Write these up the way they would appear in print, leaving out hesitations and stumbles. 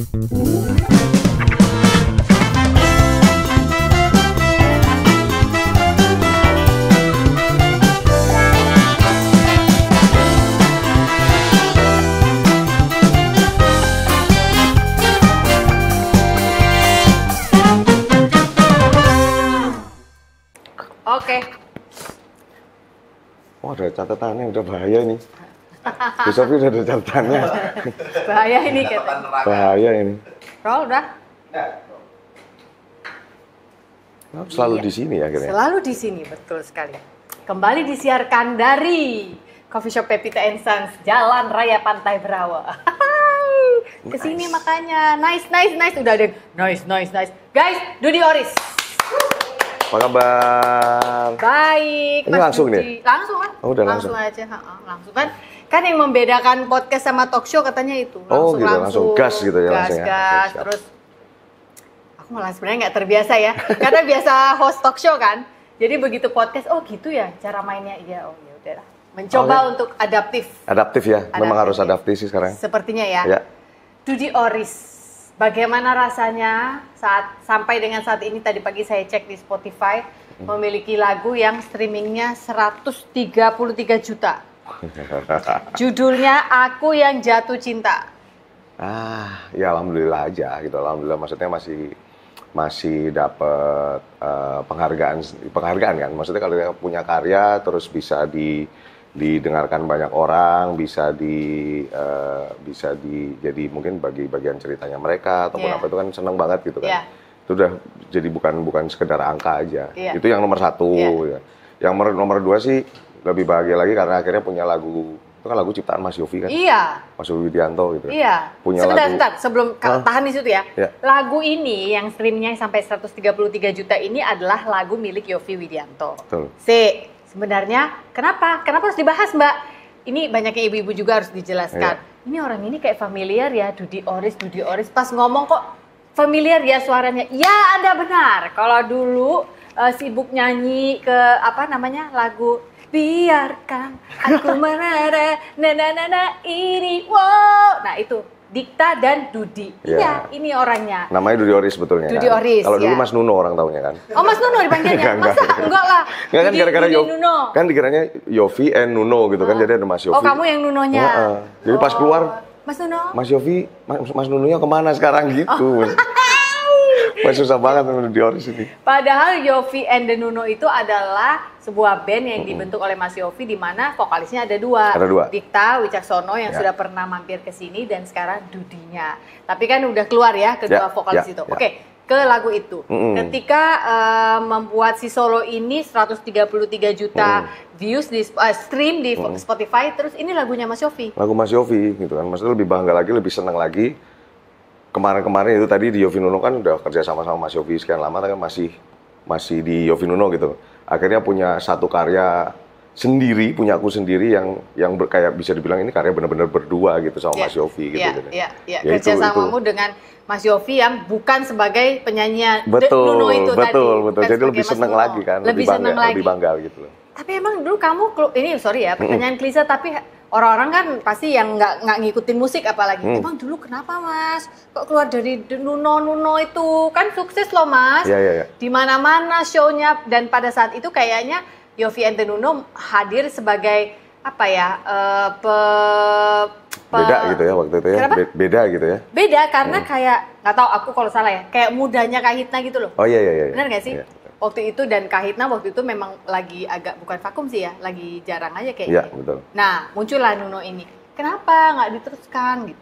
Oke. Oh, ada catatannya, udah bahaya ini. Bu Sofi udah ada catatannya. Bahaya ini katanya. Bahaya ini. Roll udah? Selalu di sini ya akhirnya. Selalu di sini, betul sekali. Kembali disiarkan dari Coffee Shop Pepita & Sons, Jalan Raya Pantai Brawa. Kesini nice. Makanya, nice. Udah ada nice. Guys, Dudy Oris. Apa kabar? Baik. Ini langsung nih? Langsung kan? Oh, udah langsung aja, langsung kan? Kan yang membedakan podcast sama talk show katanya itu. Langsung gas gitu ya. Gas. Terus aku malah sebenarnya nggak terbiasa ya, karena biasa host talk show kan. Jadi begitu podcast, oh gitu ya cara mainnya. Iya, oh ya udahlah. Mencoba untuk adaptif. Adaptif ya, memang harus adaptif sih sekarang. Sepertinya ya. Dudy Oris. Bagaimana rasanya sampai dengan saat ini, tadi pagi saya cek di Spotify, memiliki lagu yang streamingnya 133 juta. Judulnya Aku Yang Jatuh Cinta. Ya alhamdulillah aja gitu. Alhamdulillah, maksudnya masih dapat penghargaan kan. Maksudnya kalau dia punya karya terus bisa didengarkan banyak orang, bisa jadi mungkin bagi bagian ceritanya mereka ataupun apa itu kan seneng banget gitu kan. Itu udah jadi bukan sekedar angka aja. Itu yang nomor 1 ya. Yang nomor 2 sih lebih bahagia lagi karena akhirnya punya lagu, itu kan lagu ciptaan Mas Yofi kan? Iya. Mas Yofi Widianto gitu. Iya. Punya sebentar, sebelum tahan di situ ya. Lagu ini yang streamingnya sampai 133 juta ini adalah lagu milik Yofi Widianto. Betul. Sebenarnya kenapa harus dibahas, Mbak? Ini banyaknya ibu-ibu juga harus dijelaskan. Ini orang ini kayak familiar ya, Dudy Oris. Pas ngomong kok familiar ya suaranya. Ya, Anda benar. Kalau dulu sibuk nyanyi ke lagu biarkan aku menara ini wow. Nah itu Dikta dan Dudy. Iya, ini orangnya. Namanya Dudy Oris sebetulnya. Dudy Oris. Kalau dulu Mas Nuno orang taunya kan. Oh, Mas Nuno dipanggilnya? Masa enggak lah. Enggak kan gara-gara Nuno. Kan dikiranya Yofi and Nuno gitu kan, jadi ada Mas Yofi. Oh, kamu yang Nunonya. Jadi pas keluar Mas Nuno. Mas Yofi, Mas Nunonya kemana sekarang gitu. Mas susah banget sama Dudy Oris ini. Padahal Yofi and the Nuno itu adalah sebuah band yang dibentuk oleh Mas Yofi, di mana vokalisnya ada dua. Dikta Wicaksono yang sudah pernah mampir ke sini dan sekarang Dudinya. Tapi kan udah keluar ya kedua vokalis itu. Oke, ke lagu itu. Ketika membuat si solo ini 133 juta views di stream di Spotify, terus ini lagunya Mas Yofi. Lagu Mas Yofi gitu kan. Maksudnya lebih bangga lagi, lebih senang lagi. Kemarin itu tadi di Yofi Nuno kan udah kerja sama Mas Yofi sekian lama kan masih di Yofi Nuno gitu. Akhirnya punya satu karya sendiri, punya aku sendiri yang kayak bisa dibilang ini karya benar-benar berdua gitu sama Mas Yofi gitu. Iya. Kerja samamu dengan Mas Yofi yang bukan sebagai penyanyi Nuno itu tadi. Betul. Jadi lebih senang lagi kan, lebih bangga gitu loh. Tapi emang dulu kamu, ini sorry ya, pertanyaan klise, tapi orang-orang kan pasti yang nggak ngikutin musik apalagi. Emang dulu kenapa Mas? Kok keluar dari Nuno itu? Kan sukses loh Mas. Iya. Di mana-mana show-nya, dan pada saat itu kayaknya Yofi and the Nuno hadir sebagai beda gitu ya waktu itu ya. Beda gitu ya. Beda karena kayak nggak tahu aku kalau salah ya, kayak mudanya Kak Hitna gitu loh. Oh iya. Benar nggak sih? Iya. Waktu itu dan Kak Hitna waktu itu memang lagi agak bukan vakum sih ya, lagi jarang aja kayaknya. Iya, betul. Nah, muncullah Nuno ini. Kenapa nggak diteruskan gitu?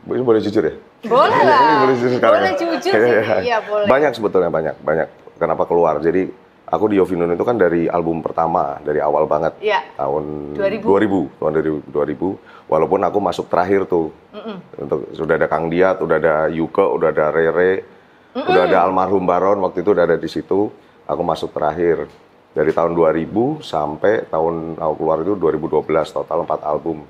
Ini boleh jujur ya? Boleh lah. Boleh jujur sekarang. Boleh jujur sih. Iya, boleh. Banyak sebetulnya, banyak. Kenapa keluar? Jadi aku di Yofi Nuno itu kan dari album pertama, dari awal banget. Iya. Tahun 2000. Walaupun aku masuk terakhir tuh. Sudah ada Kang Diat, udah ada Yuke, udah ada Rere. Udah ada almarhum Baron, waktu itu udah ada di situ. Aku masuk terakhir dari tahun 2000 sampai tahun aku keluar itu 2012, total 4 album.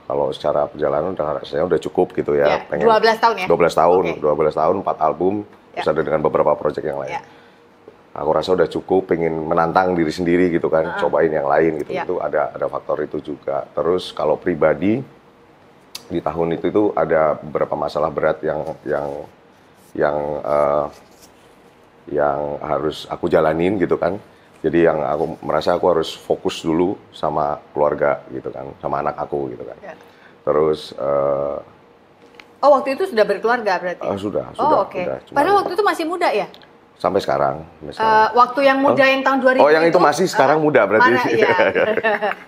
Kalau secara perjalanan rasanya udah cukup gitu ya. 12 tahun ya? 12 tahun, okay. 12 tahun, 4 album, terus ada dengan beberapa proyek yang lain. Aku rasa udah cukup, pengen menantang diri sendiri gitu kan, cobain yang lain gitu. Itu ada faktor itu juga. Terus kalau pribadi, di tahun itu ada beberapa masalah berat yang harus aku jalanin gitu kan. Jadi yang aku merasa aku harus fokus dulu sama keluarga gitu kan, sama anak aku gitu kan. Ya. Terus waktu itu sudah berkeluarga berarti? Sudah. Oke. Padahal waktu itu masih muda ya? Sampai sekarang. Waktu yang muda yang tahun 2000 yang itu masih sekarang muda berarti. Iya.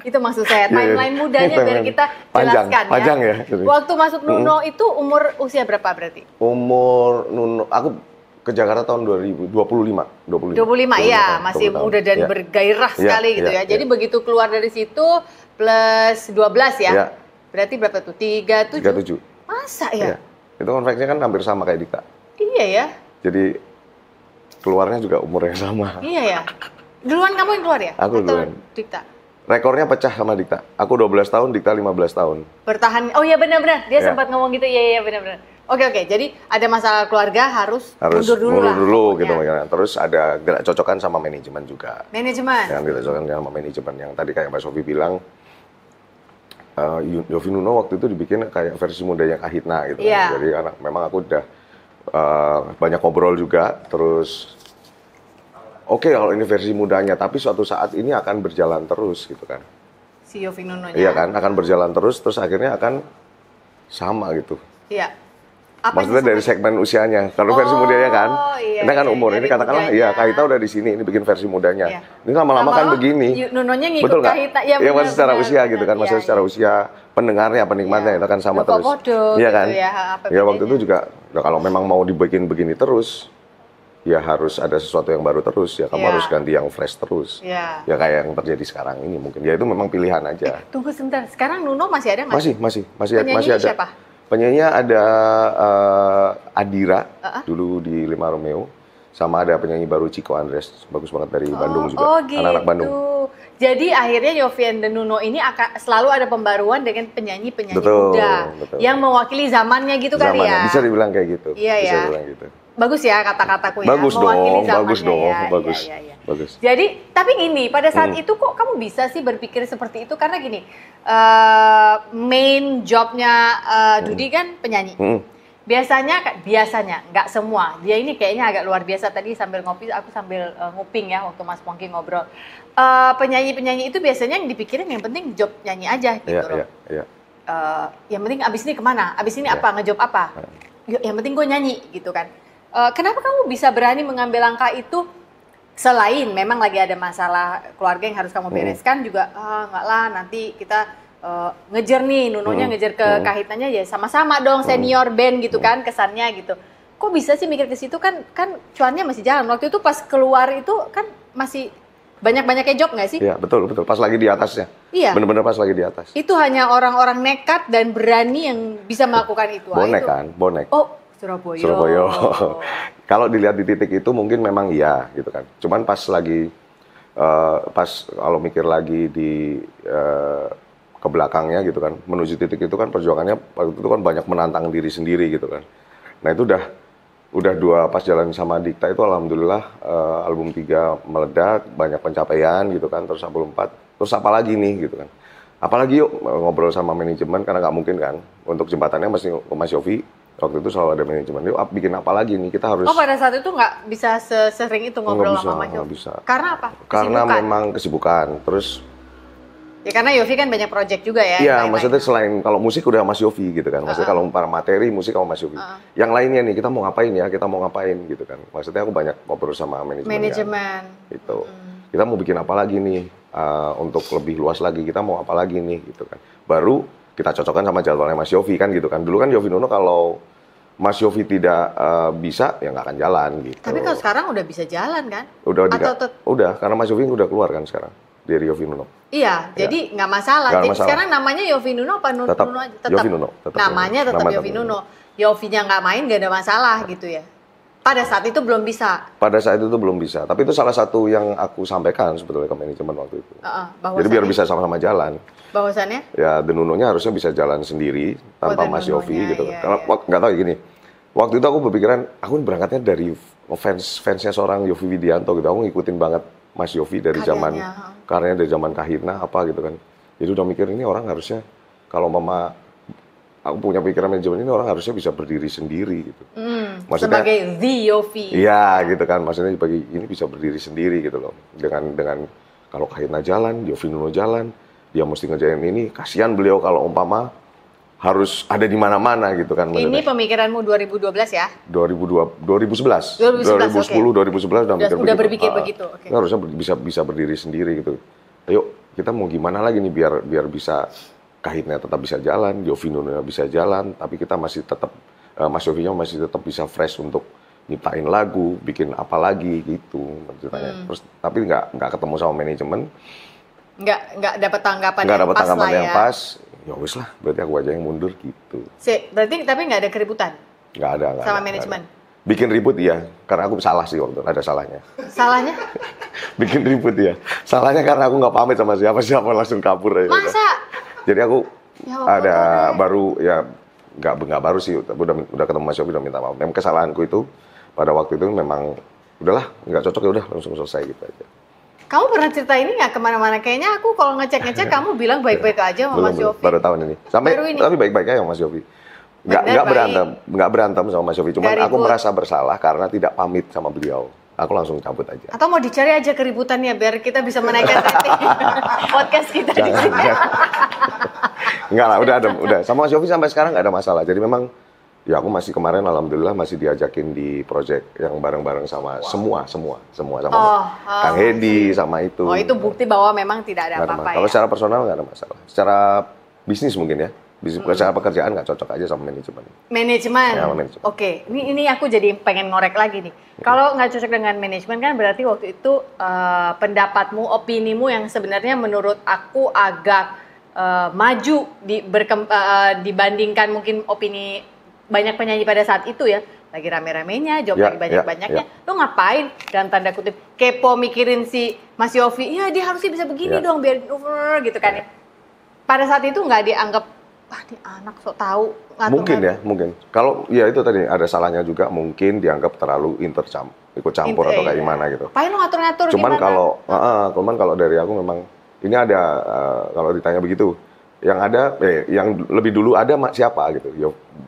Itu maksud saya, timeline mudanya biar kita jelaskan panjang ya. Waktu masuk Nuno itu usia berapa berarti? Umur Nuno, aku ke Jakarta tahun 2025. 25 ya, masih muda dan bergairah sekali gitu ya. Jadi begitu keluar dari situ plus 12 ya? Berarti berapa tuh? 37? Masa ya? Itu konveksinya kan hampir sama kayak Dikta. Iya ya. Jadi keluarnya juga umur yang sama. Iya ya. Duluan kamu yang keluar ya? Aku duluan. Dikta? Rekornya pecah sama Dikta. Aku 12 tahun, Dikta 15 tahun. Bertahan. Oh iya benar-benar. Dia sempat ngomong gitu. Iya benar-benar. Oke. Jadi ada masalah keluarga harus mundur dulu gitu. Terus ada gerak cocokan sama manajemen juga. Manajemen? Yang gerak cocokan sama manajemen. Yang tadi kayak Mbak Sofi bilang, Yofi Nuno waktu itu dibikin kayak versi mudanya Kahitna gitu. Jadi memang aku udah banyak ngobrol juga, terus oke, kalau ini versi mudanya, tapi suatu saat ini akan berjalan terus gitu kan. Si Yofi Nuno-nya. Iya kan, akan berjalan terus akhirnya akan sama gitu. Iya. Maksudnya dari segmen usianya, kalau versi mudanya kan, ini kan umur, ini katakanlah, Kahitna udah di sini, ini bikin versi mudanya. Ini lama-lama kan begini. Nunonya ngikut betul nggak? Kahitna. Iya, maksudnya secara usia gitu kan, maksudnya secara usia pendengarnya, penikmatnya itu kan sama terus. Iya kan? Ya waktu itu juga, kalau memang mau dibikin begini terus, ya harus ada sesuatu yang baru terus, ya kamu harus ganti yang fresh terus. Ya kayak yang terjadi sekarang ini mungkin, ya itu memang pilihan aja. Tunggu sebentar, sekarang Nuno masih ada nggak? Masih ada. Siapa? Penyanyinya ada Adira, dulu di Lima Romeo, sama ada penyanyi baru Chico Andres, bagus banget dari Bandung juga, gitu. anak-anak Bandung. Jadi akhirnya Yofi and the Nuno ini akan selalu ada pembaruan dengan penyanyi-penyanyi muda yang mewakili zamannya gitu kali ya. Bisa dibilang kayak gitu. Iya bisa dibilang gitu. Bagus ya kata-kataku ya. Bagus dong. Bagus. Jadi, tapi gini, pada saat itu kok kamu bisa sih berpikir seperti itu? Karena gini, main jobnya Dudi kan penyanyi. Biasanya, nggak semua. Dia ini kayaknya agak luar biasa. Tadi sambil ngopi, aku sambil nguping ya waktu Mas Pongki ngobrol. Penyanyi-penyanyi itu biasanya yang dipikirin yang penting job nyanyi aja gitu loh. Yang penting abis ini kemana? Abis ini apa? Ngejob apa? Yang penting gue nyanyi gitu kan. Kenapa kamu bisa berani mengambil langkah itu? Selain memang lagi ada masalah keluarga yang harus kamu bereskan juga, nggak lah nanti kita ngejar nih, Nunonya ngejar ke Kahitnanya ya sama-sama dong senior band gitu kan kesannya gitu. Kok bisa sih mikir ke situ kan cuannya masih jalan. Waktu itu pas keluar itu kan masih banyak-banyaknya job nggak sih? Iya betul pas lagi di atasnya. Iya. Bener-bener pas lagi di atas. Itu hanya orang-orang nekat dan berani yang bisa melakukan itu. Bonek. Oh. Surabaya. Kalau dilihat di titik itu mungkin memang iya gitu kan. Cuman pas lagi kalau mikir lagi di ke belakangnya gitu kan, menuju titik itu kan perjuangannya waktu itu kan banyak menantang diri sendiri gitu kan. Nah itu udah pas jalan sama Dikta itu alhamdulillah album 3 meledak, banyak pencapaian gitu kan, terus album 4, terus apa lagi nih gitu kan. Apalagi yuk ngobrol sama manajemen karena nggak mungkin kan untuk jembatannya masih Mas Yofi. Waktu itu selalu ada manajemen, yuk bikin apa lagi nih, kita harus... Oh pada saat itu nggak bisa sesering itu ngobrol sama Mas Yofi? Nggak bisa. Karena apa? Karena memang kesibukan, terus... Ya karena Yofi kan banyak project juga ya? Iya, maksudnya selain kalau musik udah Mas Yofi gitu kan, maksudnya kalau para materi musik sama Mas Yofi. Yang lainnya nih, kita mau ngapain gitu kan. Maksudnya aku banyak ngobrol sama manajemen. Kan, gitu. Kita mau bikin apa lagi nih, untuk lebih luas lagi, kita mau apa lagi nih gitu kan. Baru kita cocokkan sama jadwalnya Mas Yofi kan gitu kan. Dulu kan Yofi Nuno kalau Mas Yofi tidak bisa, ya nggak akan jalan gitu. Tapi kalau sekarang udah bisa jalan kan? Udah, karena Mas Yofi udah keluar kan sekarang dari Yofi Nuno. Iya, jadi nggak masalah. Jadi sekarang namanya Yofi Nuno apa Nuno aja? Tetap Yofi Nuno. Namanya tetap Yofi Nuno. Yofinya nggak main, nggak ada masalah gitu ya? Pada saat itu belum bisa? Pada saat itu belum bisa. Tapi itu salah satu yang aku sampaikan sebetulnya ke manajemen waktu itu. Jadi biar bisa sama-sama jalan. Bahwasannya? Ya, The Nuno-nya harusnya bisa jalan sendiri tanpa Mas Yofi gitu. Iya, karena nggak tahu gini. Waktu itu aku berpikiran, aku berangkatnya dari fansnya seorang Yovie Widianto gitu. Aku ngikutin banget Mas Yofi dari karyanya dari zaman Kahitna apa gitu kan. Jadi udah mikir ini orang harusnya kalau mama aku punya pikiran manajemen ini orang harusnya bisa berdiri sendiri gitu. Maksudnya, sebagai the Yofi. Iya gitu kan, maksudnya bagi ini bisa berdiri sendiri gitu loh. Dengan kalau Kahitna jalan, Yofi Nuno jalan, dia mesti ngerjain ini. Kasihan beliau kalau umpama harus ada di mana-mana gitu kan. Ini maksudnya. Pemikiranmu 2012 ya? 2011, 2011, 2010, 2011 udah berpikir begitu. Okay. Harusnya bisa berdiri sendiri gitu. Ayo kita mau gimana lagi nih biar bisa Kahitna tetap bisa jalan, Yofi Nuno bisa jalan, tapi kita masih tetap Mas Yofinya masih tetap bisa fresh untuk nyiptain lagu, bikin apa lagi gitu ceritanya. Terus tapi nggak ketemu sama manajemen, nggak dapat tanggapan yang pas. Ya wis lah, berarti aku aja yang mundur gitu. Berarti tapi nggak ada keributan? Nggak ada. Sama manajemen? Bikin ribut iya, karena aku salah sih waktu ada salahnya. Salahnya? Bikin ribut ya. Salahnya karena aku nggak pamit sama siapa langsung kabur aja. Masa? Jadi aku ada baru ya nggak baru sih, udah ketemu Mas Yofi udah minta maaf. Memang kesalahanku itu pada waktu itu memang udahlah nggak cocok ya udah langsung selesai gitu aja. Kamu pernah cerita ini nggak kemana-mana? Kayaknya aku kalau ngecek kamu bilang baik-baik aja sama Mas Yofi. Baru tahun ini. Tapi baik-baik aja sama Mas Yofi. Nggak berantem sama Mas Yofi. Cuman aku merasa bersalah karena tidak pamit sama beliau. Aku langsung cabut aja. Atau mau dicari aja keributannya biar kita bisa menaikkan rating podcast kita di sini. Enggak lah, udah. Sama Mas Yofi sampai sekarang nggak ada masalah. Jadi memang ya aku masih kemarin alhamdulillah masih diajakin di project yang bareng-bareng sama semua sama Kang Hedi sama itu. Oh, itu bukti bahwa memang tidak ada apa-apa ya. Kalau secara personal nggak ada masalah. Secara bisnis mungkin ya. Secara pekerjaan nggak cocok aja sama manajemen. Manajemen. Ya, manajemen. Oke, ini aku jadi pengen ngorek lagi nih. Kalau nggak cocok dengan manajemen kan berarti waktu itu pendapatmu, opinimu yang sebenarnya menurut aku agak maju dibandingkan mungkin opini banyak penyanyi pada saat itu ya, lagi rame-ramenya, job lagi banyak-banyaknya. Lo ngapain dalam tanda kutip kepo mikirin si Mas Yofi? Ya dia harusnya bisa begini dong biar over gitu kan ya. Pada saat itu nggak dianggap ini anak sok tahu. Mungkin. Kalau ya itu tadi ada salahnya juga mungkin dianggap terlalu ikut campur atau kayak gimana gitu. Apain lo ngatur-ngatur cuman gimana? Kalau dari aku memang ini ada kalau ditanya begitu. Yang ada, yang lebih dulu ada siapa gitu,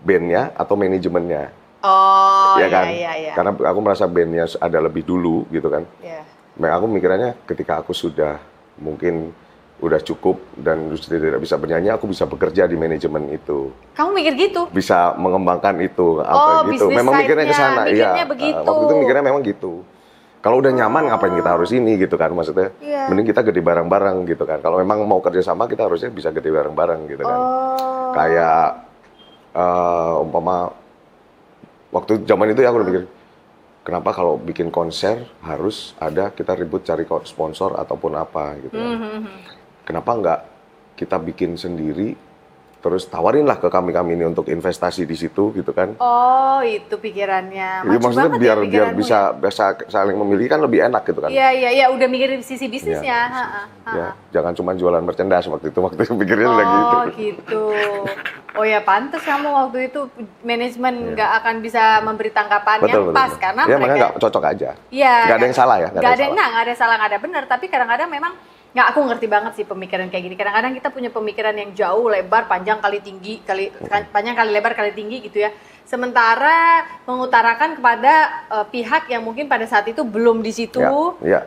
bandnya atau manajemennya? Oh, ya kan? Iya. Karena aku merasa bandnya ada lebih dulu gitu kan. Iya. Aku mikirannya ketika aku sudah mungkin udah cukup dan sudah tidak bisa bernyanyi, aku bisa bekerja di manajemen itu. Kamu mikir gitu? Bisa mengembangkan itu apa gitu. Memang mikirnya ke sana, iya. Waktu itu mikirnya memang gitu. Kalau udah nyaman ngapain kita harus ini gitu kan, maksudnya mending kita gede bareng-bareng gitu kan. Kalau memang mau kerja sama kita harusnya bisa gede bareng-bareng gitu kan. Kayak umpama waktu zaman itu ya aku udah mikir kenapa kalau bikin konser harus ada kita ribut cari sponsor ataupun apa gitu kan. Kenapa nggak kita bikin sendiri terus tawarinlah ke kami ini untuk investasi di situ gitu kan. Oh, itu pikirannya. Iya, maksudnya biar bisa saling memilih kan lebih enak gitu kan. Iya, udah mikirin sisi bisnisnya. Ya, jangan cuma jualan merchandise waktu itu pikirnya lagi gitu. Oh, gitu. Oh ya, pantas kamu waktu itu manajemen nggak akan bisa memberi tanggapan yang pas karena ya, mereka nggak cocok aja. Iya. Nggak ada yang salah ya. Nggak ada salah, nggak ada benar. Tapi kadang-kadang memang nggak, aku ngerti banget sih pemikiran kayak gini. Kadang-kadang kita punya pemikiran yang jauh, lebar, panjang kali tinggi, panjang kali lebar kali tinggi gitu ya. Sementara mengutarakan kepada pihak yang mungkin pada saat itu belum di situ,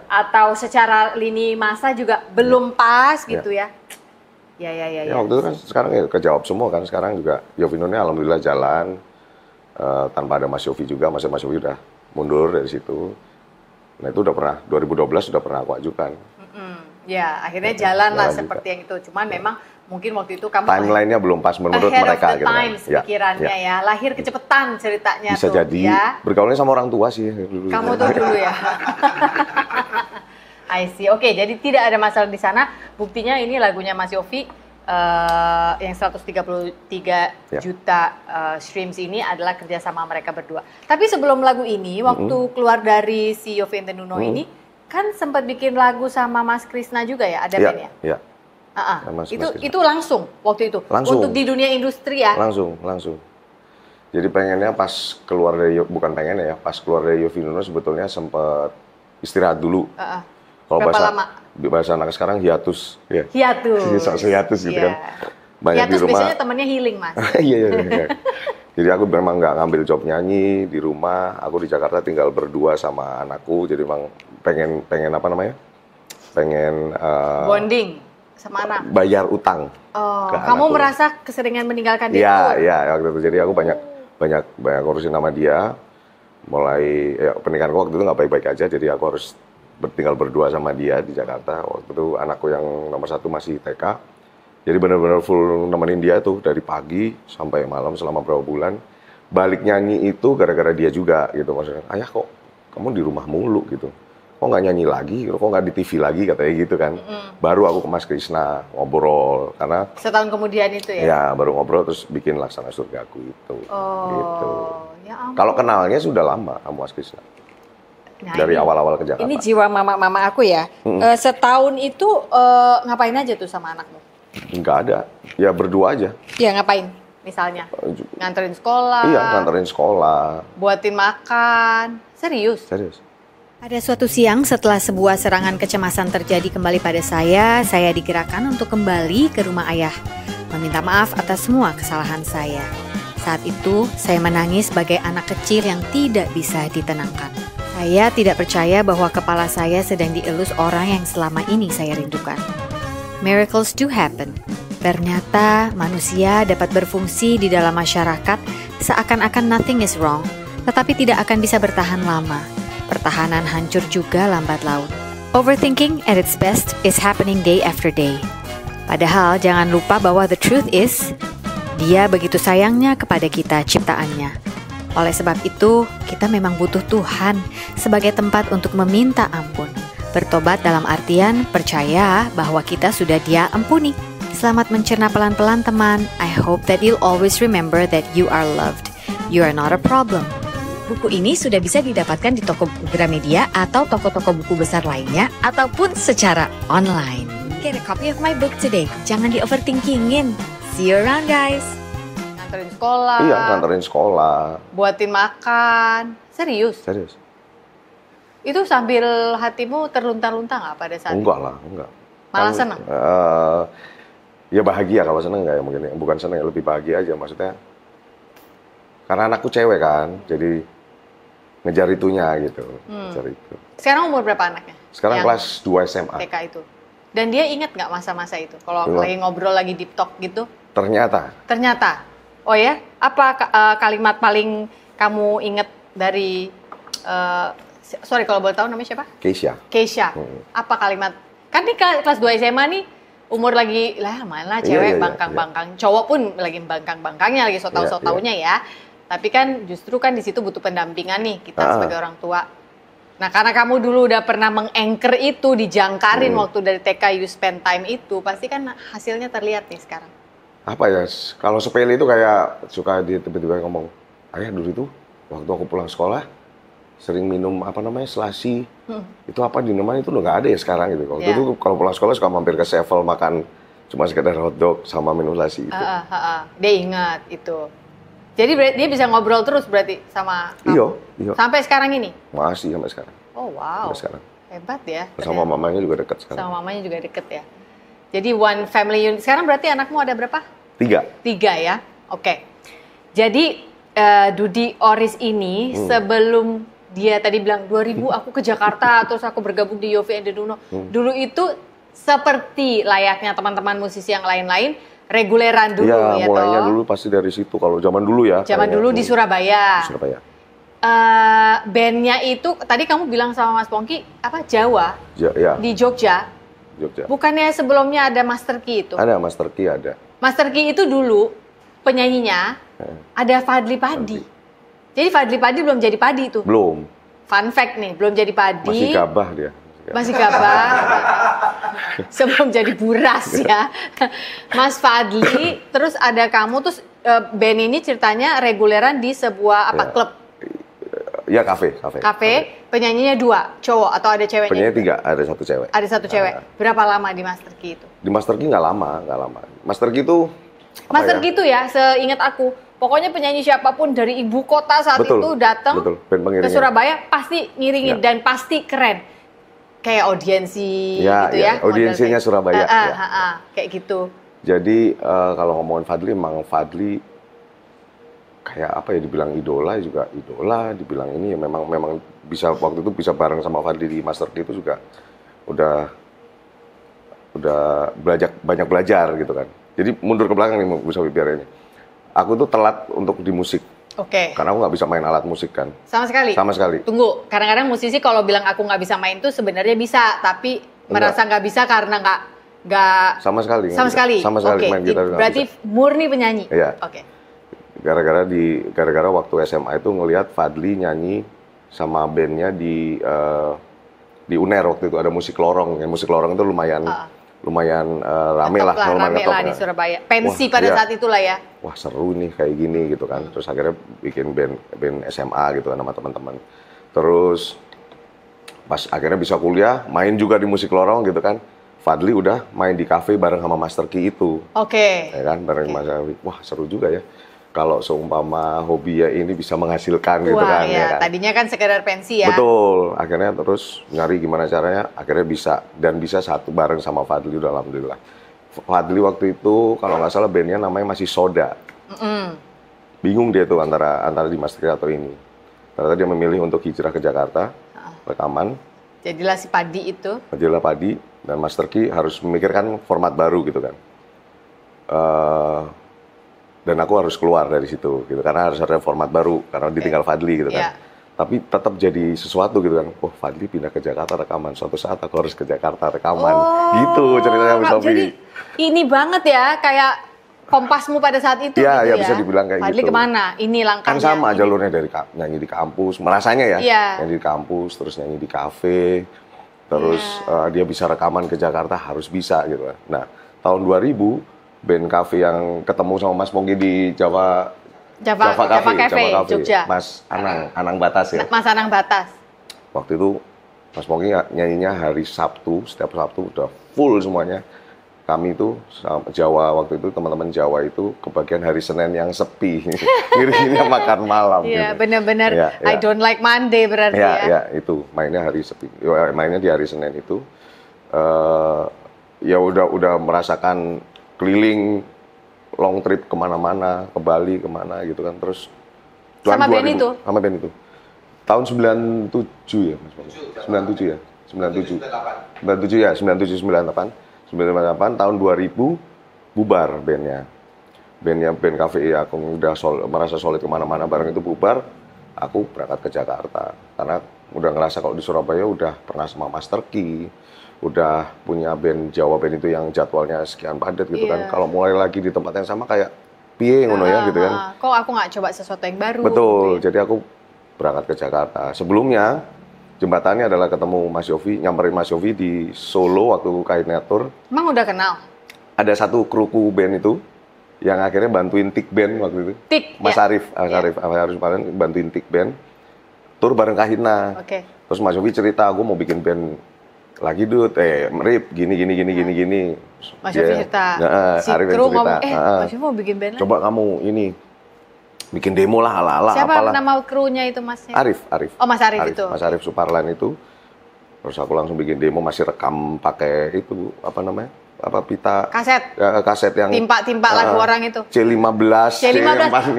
atau secara lini masa juga belum pas gitu ya. Ya. Waktu itu kan sekarang ya kejawab semua kan. Sekarang juga Yofi Nuno alhamdulillah jalan tanpa ada Mas Yofi juga. Mas Yofi udah mundur dari situ. Nah itu udah pernah 2012 sudah pernah aku ajukan. Ya, akhirnya jalan lah seperti yang itu. Cuman memang mungkin waktu itu kamu timeline-nya belum pas menurut mereka gitu kan. Pikirannya ya. Lahir kecepetan ceritanya bisa tuh. Jadi ya. Bergaulnya sama orang tua sih dulu. Kamu tuh dulu ya. I see. Oke, jadi tidak ada masalah di sana. Buktinya ini lagunya Mas Yofi yang 133 juta streams ini adalah kerjasama mereka berdua. Tapi sebelum lagu ini, waktu keluar dari si Yofi and the Nuno ini, kan sempat bikin lagu sama Mas Krisna juga ya, ada bandnya? Iya. Itu langsung waktu itu? Langsung. Untuk di dunia industri ya? Langsung. Jadi pengennya pas keluar dari, bukan pengennya ya, pas keluar dari Yofi Nuno sebetulnya sempat istirahat dulu. Kalau bahasa anak sekarang hiatus. Ya. Hiatus gitu kan. banyak ya, di terus rumah. biasanya temennya healing, Mas. Iya. Jadi aku memang nggak ngambil job nyanyi di rumah. Aku di Jakarta tinggal berdua sama anakku. Jadi memang pengen apa namanya? Pengen Bonding sama anak. bayar utang. Oh, ke kamu anakku. merasa keseringan meninggalkan dia? Iya waktu itu. Jadi aku banyak ngurusin sama dia. Mulai pernikahanku waktu itu nggak baik-baik aja. Jadi aku harus tinggal berdua sama dia di Jakarta. Waktu itu anakku yang nomor 1 masih TK. Jadi benar-benar full nemenin dia tuh dari pagi sampai malam selama berapa bulan. Balik nyanyi itu gara-gara dia juga gitu. Maksudnya, ayah kok kamu di rumah mulu gitu. Kok nggak nyanyi lagi? Kok nggak di TV lagi? Katanya gitu kan. Baru aku ke Mas Krisna ngobrol. Karena Setahun kemudian itu ya? ya baru ngobrol terus bikin Laksana Surgaku itu. Oh, gitu. ya ampun. Kalau kenalnya sudah lama sama Mas Krisna. Nah, Dari awal-awal ke Jakarta. Ini jiwa mama aku ya. Setahun itu ngapain aja tuh sama anakmu? Nggak ada. Ya berdua aja. Ya ngapain? Misalnya nganterin sekolah. Iya, nganterin sekolah. Buatin makan. Serius? Serius. Pada suatu siang setelah sebuah serangan kecemasan terjadi kembali pada saya digerakkan untuk kembali ke rumah ayah. Meminta maaf atas semua kesalahan saya. Saat itu, saya menangis sebagai anak kecil yang tidak bisa ditenangkan. Saya tidak percaya bahwa kepala saya sedang dielus orang yang selama ini saya rindukan. Miracles do happen. Ternyata manusia dapat berfungsi di dalam masyarakat seakan-akan nothing is wrong, tetapi tidak akan bisa bertahan lama. Pertahanan hancur juga lambat laun. Overthinking at its best is happening day after day. Padahal jangan lupa bahwa the truth is, Dia begitu sayangnya kepada kita ciptaannya. Oleh sebab itu, kita memang butuh Tuhan sebagai tempat untuk meminta ampun. Bertobat dalam artian percaya bahwa kita sudah Dia ampuni. Selamat mencerna pelan-pelan teman. I hope that you'll always remember that you are loved. You are not a problem. Buku ini sudah bisa didapatkan di toko buku Gramedia atau toko-toko buku besar lainnya ataupun secara online. Get a copy of my book today. Jangan di-overthinkingin. See you around guys. Nganterin sekolah. Iya, nganterin sekolah. Buatin makan. Serius? Serius. Itu sambil hatimu terlunta-lunta nggak pada saat Enggak lah, enggak. Malah senang? Ya bahagia kalau senang enggak ya mungkin. Bukan senang, lebih bahagia aja maksudnya. Karena anakku cewek kan, jadi ngejar itunya gitu. Ngejar itu. Sekarang umur berapa anaknya? Sekarang Yang kelas 2 SMA. TK itu. Dan dia ingat nggak masa-masa itu? Kalau lagi ngobrol, lagi deep talk gitu? Ternyata. Oh ya? Apa kalimat paling kamu ingat dari... sorry kalau boleh tahu namanya siapa? Keisha. Apa kalimat? Kan nih kelas 2 SMA nih, umur lagi, main lah cewek bangkang-bangkang. Cowok pun lagi bangkang-bangkangnya, lagi so-tau-so-taunya ya. Tapi kan justru kan di situ butuh pendampingan nih kita sebagai orang tua. Nah karena kamu dulu udah pernah meng-anchor itu, dijangkarin waktu dari TK you spend time itu, pasti kan hasilnya terlihat nih sekarang. Apa ya, kalau sepele itu kayak suka dia tiba-tiba ngomong, ayah dulu itu waktu aku pulang sekolah, sering minum selasi. Itu apa di minuman itu udah nggak ada ya sekarang gitu. Waktu itu kalau pulang sekolah suka mampir ke Sevel makan cuma sekedar hotdog sama minum lasi itu. Dia ingat itu. Jadi dia bisa ngobrol terus berarti sama kamu? Iya. Sampai sekarang ini? Masih sampai sekarang. Oh wow. Sampai sekarang. Hebat ya. Sama mamanya juga deket sekarang. Sama mamanya juga deket ya. Jadi one family unit. Sekarang berarti anakmu ada berapa? 3 ya. Oke. Jadi Dudy Oris ini sebelum dia tadi bilang 2000 aku ke Jakarta terus aku bergabung di Yofi and the Duno. Dulu itu seperti layaknya teman-teman musisi yang lain-lain reguleran dulu ya mulainya dulu pasti dari situ kalau zaman dulu ya. Zaman dulu di Surabaya. Bandnya itu tadi kamu bilang sama Mas Pongki apa Jawa? Di Jogja. Bukannya sebelumnya ada Master Key itu? Ada Master Key ada. Master Key itu dulu penyanyinya ada Fadly Padi. Jadi Fadly Padi belum jadi Padi itu? Belum. Fun fact nih, belum jadi Padi. Masih gabah dia. Masih gabah. Sebelum jadi buras ya. Mas Fadly, terus ada kamu, terus band ini ceritanya reguleran di sebuah klub? Ya kafe. Penyanyinya 2, cowok atau ada ceweknya? Penyanyi 3, ada 1 cewek. Ada 1 cewek. Berapa lama di Master Key itu? Di Master Key nggak lama. Master Key itu Key itu ya, seingat aku, pokoknya penyanyi siapapun dari ibu kota saat itu datang ke Surabaya pasti ngiringin dan pasti keren. Kayak audiensi gitu ya. Audiensinya Surabaya. Kayak gitu. Jadi kalau ngomongin Fadli, emang Fadli kayak apa ya, dibilang idola juga idola, dibilang ini ya memang bisa, waktu itu bisa bareng sama Fadli di Master Key itu juga udah banyak belajar gitu kan. Jadi mundur ke belakang nih bisa biar ini. Aku tuh telat untuk di musik. Oke. Karena aku nggak bisa main alat musik kan. Sama sekali? Sama sekali. Tunggu, kadang-kadang musisi kalau bilang aku nggak bisa main tuh sebenarnya bisa, tapi merasa nggak bisa karena nggak sama sekali. Sama sekali. Okay. Main gitar. Berarti murni penyanyi. Iya. Oke. Gara-gara waktu SMA itu ngelihat Fadli nyanyi sama bandnya di UNER waktu itu, ada musik lorong. Ya, musik lorong itu lumayan rame lah di Surabaya. Pensi pada saat itulah ya. Wah, seru nih kayak gini gitu kan. Terus akhirnya bikin band SMA gitu kan sama teman-teman. Terus pas akhirnya bisa kuliah, main juga di musik lorong gitu kan. Fadli udah main di kafe bareng sama Master Key itu. Oke. Ya kan, bareng Master Key. Wah, seru juga ya. Kalau seumpama hobi ya ini bisa menghasilkan gitu kan. Iya, ya kan? Tadinya kan sekedar pensi ya. Betul. Akhirnya terus nyari gimana caranya, akhirnya bisa. Dan bisa satu bareng sama Fadli, udah alhamdulillah. Fadli waktu itu kalau nggak salah bandnya namanya masih Soda. Bingung dia tuh antara di Master Key atau ini. Ternyata dia memilih untuk hijrah ke Jakarta, rekaman. Jadilah si Padi itu. Jadilah Padi, dan Master Key harus memikirkan format baru gitu kan. Dan aku harus keluar dari situ gitu, karena harus ada format baru, karena ditinggal Fadli gitu kan. Tapi tetap jadi sesuatu gitu kan. Oh, Fadli pindah ke Jakarta rekaman, suatu saat aku harus ke Jakarta rekaman. Gitu ceritanya Mas Sofi. Jadi ini banget ya, kayak kompasmu pada saat itu ya, gitu ya. Bisa dibilang kayak Fadli gitu. kemana? Ini langkahnya. Kan sama jalurnya dari nyanyi di kampus, merasanya ya. Nyanyi di kampus, terus nyanyi di kafe, terus dia bisa rekaman ke Jakarta, harus bisa gitu kan. Nah, tahun 2000 band cafe yang ketemu sama Mas Pongki di Java Cafe, Jogja. Mas Anang Batas ya. Mas Anang Batas. Waktu itu Mas Pongki nyanyinya hari Sabtu, setiap Sabtu udah full semuanya. Kami itu Jawa waktu itu, teman-teman Jawa itu kebagian hari Senin yang sepi. Ngiringinnya makan malam. Iya, gitu. benar-benar I don't like Monday berarti ya. Iya, itu mainnya hari sepi. Mainnya di hari Senin itu. Ya udah merasakan keliling long trip kemana-mana, ke Bali kemana gitu kan, terus sama band itu? Sama band itu tahun 97 ya Mas Bang? 97 ya? 97 ya, 97, 98 tahun 2000 bubar bandnya band cafe ya. Aku udah merasa solid kemana-mana bareng itu bubar, aku berangkat ke Jakarta karena udah ngerasa kalau di Surabaya udah pernah sama Master Key, udah punya band Jawa band itu yang jadwalnya sekian padat gitu kan. Kalau mulai lagi di tempat yang sama kayak piye ngono ya gitu kan. Kok aku nggak coba sesuatu yang baru? Betul, gitu ya? Jadi aku berangkat ke Jakarta. Sebelumnya jembatannya adalah ketemu Mas Yofi, nyamperin Mas Yofi di Solo waktu Kainatur. Emang udah kenal? Ada satu kruku band itu yang akhirnya bantuin Tik Band waktu itu. Mas Arif kemarin bantuin Tik Band. Tur bareng Kahina. Terus Mas Yofi cerita, aku mau bikin band lagi Rip gini. Mas Yofi cerita. Si Arif kru cerita. Mas Yofi mau bikin band coba kamu ini bikin demo lah ala-ala. Siapa apalah. nama krunya itu Mas? Arif. Oh, Mas Arif itu. Mas Arif Suparlan itu. Terus aku langsung bikin demo, masih rekam pakai itu apa namanya? Pita kaset yang timpa lagu orang itu. C15.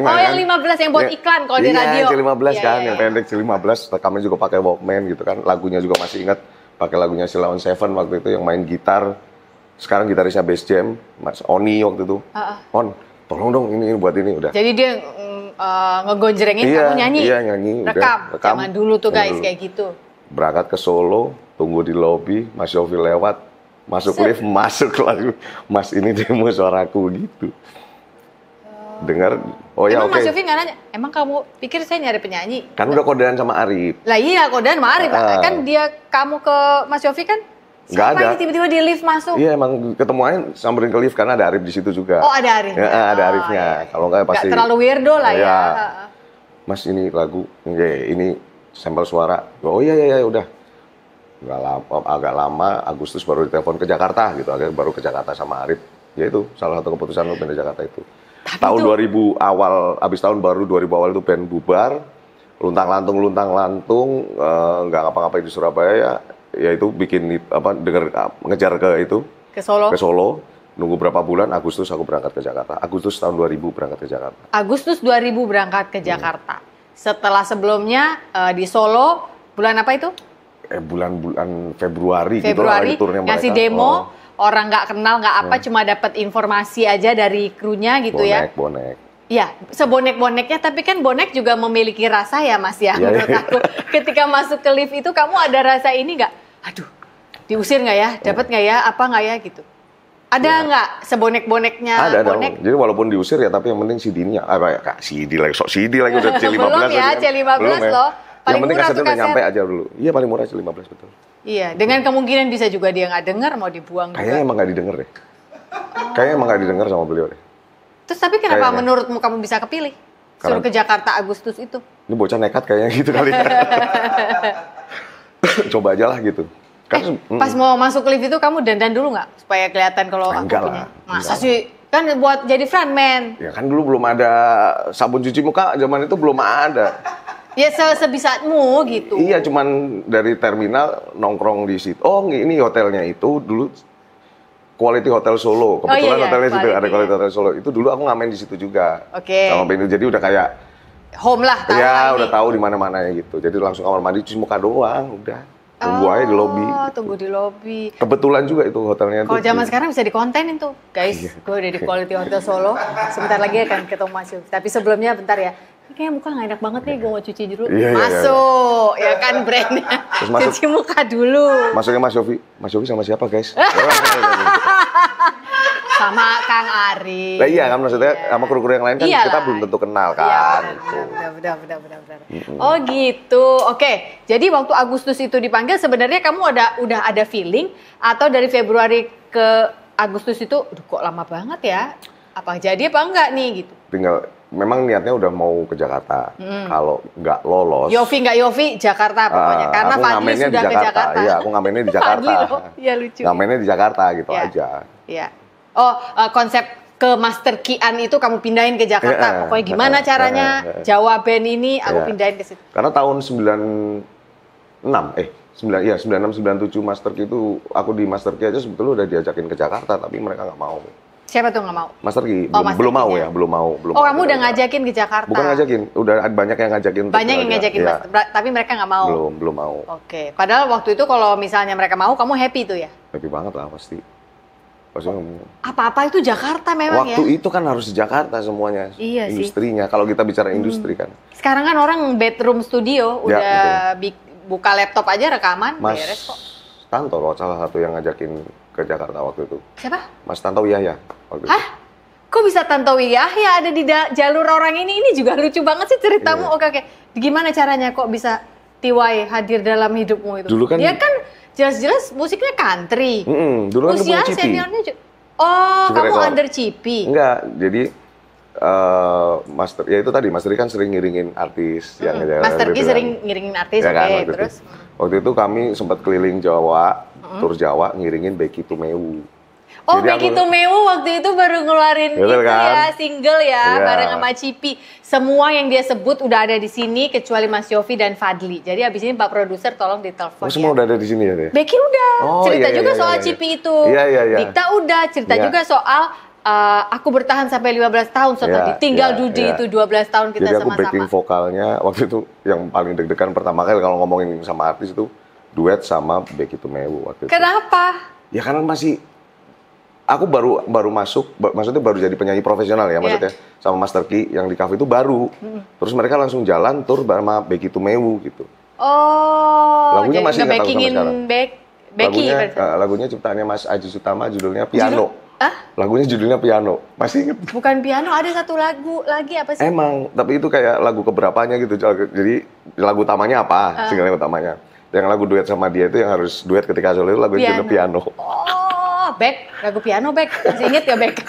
Oh, yang 15 yang buat iklan kalau di radio. C15 kan, yang pendek C15, rekamnya juga pakai Walkman gitu kan. Lagunya juga masih ingat, pakai lagunya Sheila on Seven waktu itu yang main gitar. Sekarang gitarisnya Bass Jam, Mas Oni waktu itu. On, tolong dong ini buat ini udah. Jadi dia ngegonjrengin kamu nyanyi. Iya, nyanyi. Rekam. Zaman dulu tuh guys kayak gitu. Berangkat ke Solo, tunggu di lobi, Mas Yofi lewat. Masuk lift, masuk lagu, Mas ini demo suaraku gitu. Dengar, emang Mas Yofi nggak nanya, emang kamu pikir saya nyari penyanyi? Kan udah kodean sama Arif. Lah iya, kodean sama Arif. Kan kamu ke Mas Yofi kan? Nggak ada. Tiba-tiba di lift masuk? Iya, emang ketemu aja samperin ke lift karena ada Arif di situ juga. Oh, ada Arifnya? Ya, ada Arifnya. Kalau nggak pasti. Nggak terlalu weirdo lah ya. Mas ini lagu, ini sampel suara. Oh iya, udah. Agak lama, Agustus baru ditelepon ke Jakarta gitu, akhirnya baru ke Jakarta sama Arif. Ya itu salah satu keputusan lu pindah Jakarta itu. Tahun 2000 awal, abis tahun baru 2000 awal itu band bubar, luntang lantung, nggak ngapa-ngapain di Surabaya ya itu bikin ngejar ke Solo. Nunggu berapa bulan, Agustus aku berangkat ke Jakarta. Agustus tahun 2000 berangkat ke Jakarta. Agustus 2000 berangkat ke Jakarta. Setelah sebelumnya di Solo, bulan apa itu? Bulan Februari gitu lah, Februari, turnya mereka. ngasih demo, orang nggak kenal, nggak apa, cuma dapat informasi aja dari krunya gitu ya. Bonek. Ya, sebonek-boneknya, tapi kan bonek juga memiliki rasa ya Mas ya, Iya, menurut iya. aku. Ketika masuk ke lift itu, kamu ada rasa ini nggak? Aduh, diusir nggak ya? Dapat nggak ya? Apa nggak ya? Gitu. Ada nggak sebonek-boneknya Ada. bonek? Jadi walaupun diusir ya, tapi yang penting CD-nya. Kak, CD lagi, sok CD lagi udah C15. Belum ya, kan. C15 Belum ya. loh. Paling Yang penting murah kasetnya tuh udah kaset. nyampe aja dulu. Iya, paling murah C15, betul. Iya, dengan kemungkinan bisa juga dia nggak dengar, mau dibuang Kayaknya juga. emang nggak didengar deh. Kayaknya emang nggak didengar sama beliau deh. Terus tapi kenapa Kayaknya. menurutmu kamu bisa kepilih? Suruh Karena- ke Jakarta Agustus itu. Ini bocah nekat kayaknya gitu kali ya. Coba aja lah gitu. Kan, Pas mau masuk lift itu kamu dandan dulu nggak? Supaya kelihatan kalau aku Enggak punya. lah, Masa enggak. sih? Kan buat jadi frontman. ya kan dulu belum ada sabun cuci muka, zaman itu belum ada. Ya sebisamu gitu. Iya, cuman dari terminal nongkrong di situ. Oh, ini hotelnya itu dulu Quality Hotel Solo. Kebetulan iya, hotelnya situ, ada Quality, Quality ya. Hotel Solo. Itu dulu aku ngamen di situ juga. Oke. Sama Benny. Jadi udah kayak, Home lah, tahu lah ya ini. udah tahu di mana-mana gitu. Jadi langsung kamar mandi cuci muka doang, udah. Tunggu aja di lobby. Oh, tunggu di lobby. Kebetulan juga itu hotelnya. Kalau tuh. zaman sekarang bisa dikontenin tuh, guys. Iya. Gue udah di Quality Hotel Solo. Sebentar lagi akan ketemu Mas Yofi. Tapi sebelumnya bentar ya. Ini kayaknya muka nggak enak banget nih, gue mau cuci dulu. Iya, iya, iya. Masuk, ya kan brandnya. Terus masuk. Cuci muka dulu. Masuknya Mas Yofi. Mas Yofi sama siapa, guys? Sama Kang Ari. Lah iya kan, maksudnya sama kru-kru yang lain kan Iyalah. kita belum tentu kenal Iya, kan. benar. Oh gitu. Oke. Jadi waktu Agustus itu dipanggil sebenarnya kamu udah ada feeling atau dari Februari ke Agustus itu, aduh kok lama banget ya? Apa jadi apa enggak nih gitu? Tinggal memang niatnya udah mau ke Jakarta. Kalau nggak lolos, Yofi nggak Yofi Jakarta pokoknya karena aku Fadli ngamennya sudah di ke Jakarta. Iya, aku ngamennya di Jakarta. Fadli loh, ya lucu. Ngamennya di Jakarta gitu Iya. aja. Iya. Oh, konsep ke Master Kian itu kamu pindahin ke Jakarta. Iya. Pokoknya gimana caranya Jawa Band ini aku Iya. pindahin ke situ. Karena tahun 96, 97 Master Key itu aku di Master Key aja sebetulnya udah diajakin ke Jakarta tapi mereka nggak mau. Siapa tuh nggak mau? Master Key Oh, Master belum mau Key-nya. ya, belum mau. Oh, kamu udah ngajakin ke Jakarta? Bukan ngajakin, udah banyak yang ngajakin. untuk Banyak yang aja. ngajakin, Iya. tapi mereka nggak mau. Belum mau. Oke. Padahal waktu itu kalau misalnya mereka mau, kamu happy tuh ya? Happy banget lah pasti. Pasti Apa-apa itu Jakarta memang waktu ya? itu kan harus di Jakarta semuanya. Iya sih. Industrinya. Kalau kita bicara industri kan. Sekarang kan orang bedroom studio Ya, udah buka laptop aja rekaman, Mas beres kok. Tanto loh salah satu yang ngajakin ke Jakarta waktu itu. Siapa? Mas Tanto Yahya waktu itu. Hah? Kok bisa Tantowi Yahya ada di jalur orang ini? Ini juga lucu banget sih ceritamu. Iya. Oke. Gimana caranya kok bisa TY hadir dalam hidupmu itu? Dulu kan- Dia kan jelas-jelas musiknya country. Dulu kan Usia punya Cipi. seniornya Oh, Cipi kamu Record. under Cipi. Enggak, jadi Master, ya itu tadi Master kan sering ngiringin artis yang ngejalan Master gitu Ki kan. sering ngiringin artis, Ya oke. kan, waktu itu. Terus? Waktu itu kami sempat keliling Jawa, tur Jawa ngiringin Becky Tumewu. Oh, Jadi Becky aku- Tumewu waktu itu baru ngeluarin Betul itu kan? ya, single ya, Iya. bareng sama Cipi. Semua yang dia sebut udah ada di sini, kecuali Mas Yofi dan Fadli. Jadi abis ini Pak Produser tolong ditelepon Oh, semua ya. udah ada di sini ya deh. Becky udah, Oh, cerita iya, juga iya, soal iya. Cipi itu. Iya, iya, iya. Dikta udah, cerita Iya. juga soal aku bertahan sampai 15 tahun setelah Iya, ditinggal iya, Dudi iya. itu 12 tahun kita Jadi aku sama-sama. backing vokalnya waktu itu yang paling deg-degan pertama kali kalau ngomongin sama artis itu duet sama Becky Tumewu waktu itu. Kenapa? Ya karena masih aku baru masuk, maksudnya baru jadi penyanyi profesional ya, maksudnya sama Master Key yang di cafe itu baru. Terus mereka langsung jalan tur sama Becky Tumewu gitu. Oh, Lagunya jadi masih ingat aku sampai nge-backingin sekarang. Becky. Lagunya ciptaannya Mas Aji Sutama, judulnya Piano. Ah? Lagunya judulnya Piano, masih inget? Bukan piano, ada satu lagu lagi apa sih? Emang, tapi itu kayak lagu keberapanya gitu. Jadi lagu utamanya apa? Single utamanya. Yang lagu duet sama dia itu yang harus duet ketika solo itu lagunya judulnya Piano. Oh, lagu piano Masih inget ya Beck?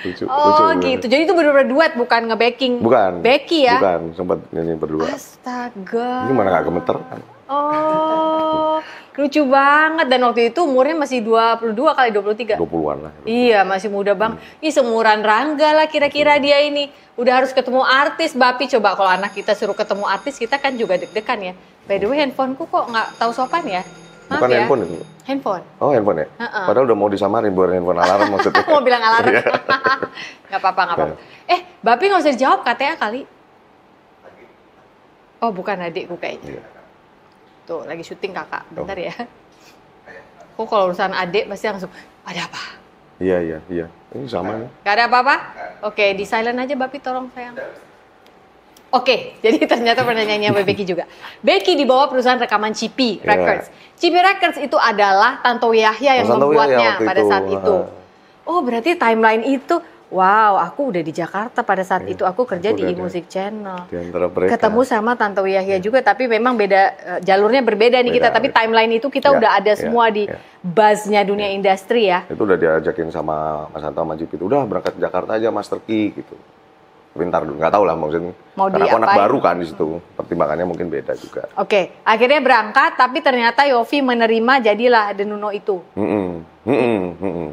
Lucu, Oh lucu, gitu, jadi itu bener-bener duet bukan nge-backing Bukan. Becky ya? Bukan, sempat nyanyi berdua. Astaga. Gimana nggak gemeter kan? Oh, lucu banget. Dan waktu itu umurnya masih 22 kali 23. 20-an lah. Iya, masih muda bang. Ih, seumuran Rangga lah kira-kira dia ini. Udah harus ketemu artis, Bapi. Coba kalau anak kita suruh ketemu artis, kita kan juga deg-degan ya. By the way, handphoneku kok nggak tahu sopan ya? Bukan ya. handphone itu. Handphone. Oh, handphone ya? Padahal udah mau disamarin buat handphone alarm maksudnya. Mau bilang alarm. Iya. Nggak apa-apa, nggak apa-apa. Bapi nggak usah dijawab, KTA kali. Oh, bukan adikku kayaknya. Iya. Tuh, lagi syuting kakak. Bentar ya. Kok kalau urusan adik pasti langsung, ada apa? Iya. Ini sama ya. Gak ada apa-apa? Oke, di silent aja Bapi, tolong sayang. Oke, jadi ternyata pertanyaannya Becky juga. Becky dibawa perusahaan rekaman CP Records. CP Records itu adalah Tantowi Yahya yang Tantowi Yahya membuatnya waktu pada itu. saat itu. Oh, berarti timeline itu, wow, aku udah di Jakarta pada saat itu. Aku kerja Aku di udah Music Channel. Di antara mereka. Ketemu sama Tantowi Yahya juga, tapi memang beda, jalurnya berbeda nih kita. Tapi timeline itu kita udah ada semua di buzznya dunia industri ya. Itu udah diajakin sama Mas Anto sama CP itu. Udah berangkat ke Jakarta aja Master Key gitu. Pintar dulu, nggak tahu lah maksudnya. Mau karena aku anak diapain? baru kan di situ, pertimbangannya mungkin beda juga. Oke, akhirnya berangkat, tapi ternyata Yofi menerima, jadilah Denuno itu.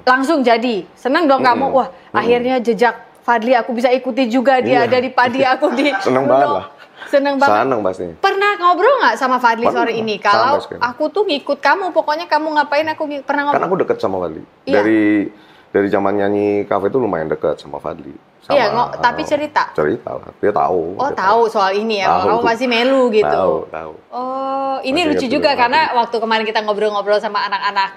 Langsung jadi, seneng dong kamu. Wah, akhirnya jejak Fadli aku bisa ikuti juga, dia ada di Padi, aku di Seneng Nuno. banget lah. Seneng banget. Seneng pasti. Pernah ngobrol nggak sama Fadli Pernah, sore ini? Kalau sama sekali. aku tuh ngikut kamu, pokoknya kamu ngapain aku pernah ngobrol. Kan aku deket sama Fadli. Iya. Dari zaman nyanyi kafe itu lumayan deket sama Fadli. Sama, Iya, tapi cerita. Cerita lah, dia tahu. Oh, dia tahu soal ini ya, Tahu. kamu masih melu gitu. Tahu. Oh, ini Masih lucu ingat juga juga, karena waktu kemarin kita ngobrol-ngobrol sama anak-anak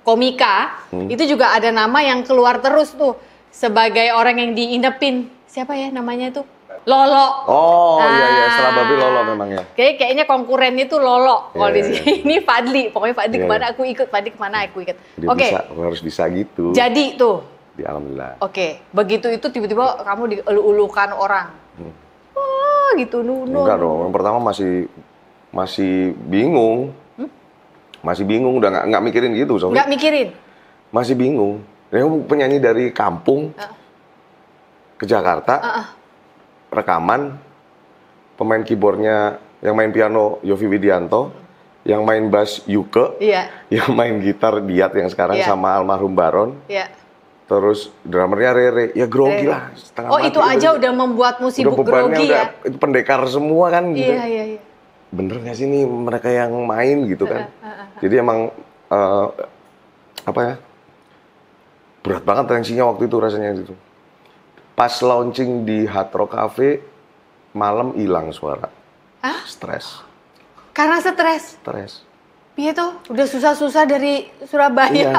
komika, itu juga ada nama yang keluar terus tuh sebagai orang yang diinepin. Siapa ya namanya tuh? Lolo. Oh, iya, setelah Babi Lolo memang ya. Kayaknya konkurennya tuh Lolo. Kalau di Iya. sini Fadli. Pokoknya Fadli Iya. kemana aku ikut, Fadli kemana aku ikut. Dia Oke, harus bisa gitu. jadi tuh. Alhamdulillah. Oke, begitu itu tiba-tiba kamu dielu-elukan orang. Wah, gitu Nuno. Enggak dong, yang pertama masih bingung. Masih bingung, udah nggak mikirin gitu, Sofi. Nggak mikirin. Masih bingung. Dia penyanyi dari kampung ke Jakarta, rekaman, pemain keyboardnya yang main piano Yofi Widianto, yang main bass Yuke, Iya. yang main gitar Diat yang sekarang Iya. sama almarhum Baron, Iya. terus drummernya Rere, ya grogi Rere. lah. Setengah Oh, mati itu aja udah membuatmu sibuk bebannya grogi ya? itu pendekar semua kan gitu. Iya. Bener nggak sih nih mereka yang main gitu kan? Jadi emang apa ya? Berat banget tensinya waktu itu rasanya gitu. Pas launching di Hard Rock Cafe, malam hilang suara. Hah? Stres. Karena stres. Iya tuh, udah susah-susah dari Surabaya. Iya.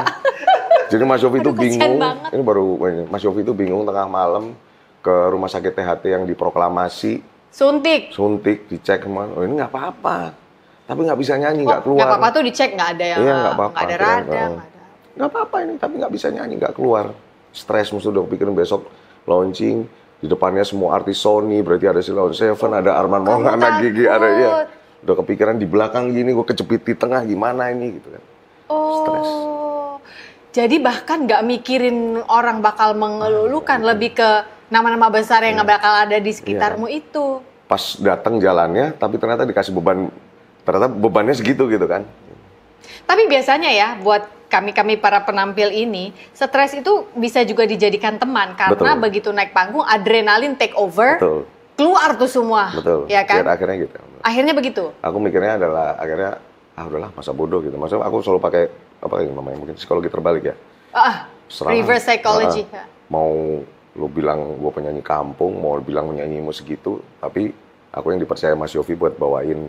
Jadi Mas Yofi itu Aduh, kasihan bingung. banget. Ini baru Mas Yofi itu bingung tengah malam ke rumah sakit THT yang diproklamasi. Suntik. Suntik, dicek kemana, oh ini nggak apa-apa. Tapi nggak bisa nyanyi, nggak keluar. Nggak apa-apa tuh dicek, nggak ada yang Iya, nggak apa-apa. nggak ada Kirain, radang. nggak apa-apa ini, tapi nggak bisa nyanyi, nggak keluar. Stres, mesti udah pikirin besok launching. Di depannya semua artis Sony, berarti ada Silon Seven, ada Arman Maulana, Gigi, ada ya. Udah kepikiran di belakang gini, gue kejepit di tengah, gimana ini gitu kan. Stres. Jadi bahkan nggak mikirin orang bakal mengelulukan, lebih ke nama-nama besar yang nggak bakal ada di sekitarmu itu. Pas datang jalannya, tapi ternyata dikasih beban, ternyata bebannya segitu gitu kan. Tapi biasanya ya, buat kami para penampil ini, stres itu bisa juga dijadikan teman. Karena Betul. begitu naik panggung, adrenalin take over, Betul. keluar tuh semua. Betul. Ya kan? Dan akhirnya gitu. Akhirnya begitu. Aku mikirnya adalah, akhirnya, udahlah masa bodoh gitu. Maksudnya aku selalu pakai, apa yang namanya, mungkin psikologi terbalik ya. Serang. Reverse psychology. Mau lu bilang gue penyanyi kampung, mau bilang menyanyimu segitu, tapi aku yang dipercaya Mas Yofi buat bawain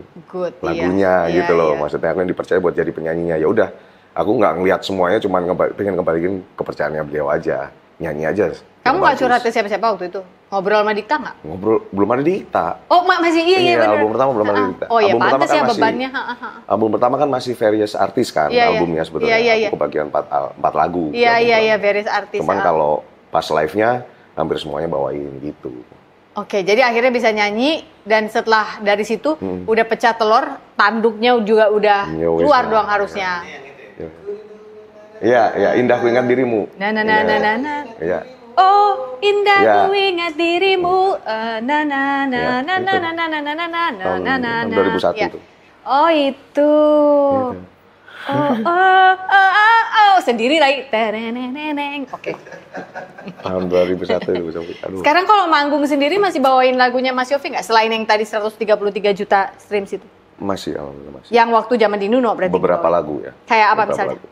lagunya gitu loh. Maksudnya aku yang dipercaya buat jadi penyanyinya. Ya udah, aku nggak ngelihat semuanya, cuman pengen ngebalikin kepercayaannya beliau aja, nyanyi aja. Kamu nggak curhat ke siapa-siapa waktu itu? Ngobrol sama Dikta nggak? Ngobrol, belum ada Dikta. Oh, masih iya bener. Album pertama belum ada Dikta. Oh iya, Album pertama pantas kan ya masih- bebannya. Album pertama kan masih various artis kan, albumnya sebetulnya. Iya. Aku kebagian 4 lagu. Iya, various artis. Cuman kalau pas live-nya, hampir semuanya bawain gitu. Oke, jadi akhirnya bisa nyanyi, dan setelah dari situ udah pecah telur, tanduknya juga udah Ya, wes keluar lah. doang harusnya. Iya, indah ku ingat dirimu. Nah. Iya. Oh, indah Ya. ku ingat dirimu. Tahun 2001 Ya. itu. Oh, itu. Oh, sendiri lagi. Tereneneneng. Oke. Tahun 2001 itu. Aduh. Sekarang kalau manggung sendiri masih bawain lagunya Mas Yofi nggak? Selain yang tadi 133 juta streams itu? Masih, alhamdulillah masih. Yang waktu zaman di Nuno berarti? Beberapa lagu ya. Kayak apa beberapa misalnya? Lagu.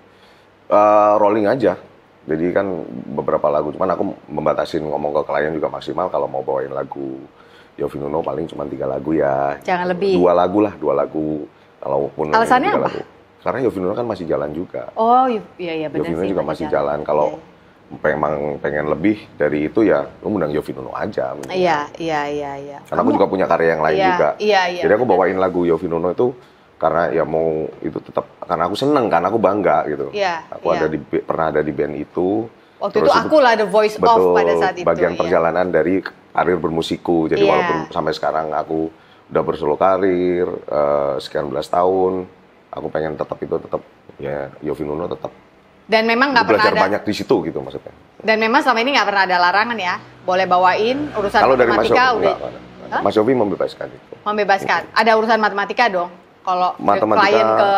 Rolling aja. Jadi kan beberapa lagu, cuman aku membatasin ngomong ke klien juga maksimal kalau mau bawain lagu Yovie Nuno paling cuma 3 lagu ya. Jangan lebih. 2 lagu lah, 2 lagu. Kalaupun alasannya apa? Lagu. Karena Yovie Nuno kan masih jalan juga. Oh iya benar sih. Yovie Nuno juga masih jalan. Kalau memang pengen lebih dari itu ya, lu undang Yovie Nuno aja. Iya. Karena aku juga punya karya yang lain juga. Iya. Jadi aku bawain lagu Yovie Nuno itu karena ya mau itu tetap karena aku seneng kan, aku bangga gitu. Iya. Aku pernah ada di band itu. Waktu itu aku lah the voice of pada saat itu. Bagian perjalanan dari karir bermusikku. Jadi walaupun sampai sekarang aku udah bersolo karir sekian belas tahun, aku pengen tetap ya Yovie Nuno tetap. Dan memang nggak pernah ada. Belajar banyak di situ gitu maksudnya. Dan memang selama ini nggak pernah ada larangan ya, boleh bawain urusan kalau matematika dari Mas Yovie membebaskan itu. Membebaskan. Ada urusan matematika dong. Kalau klien ke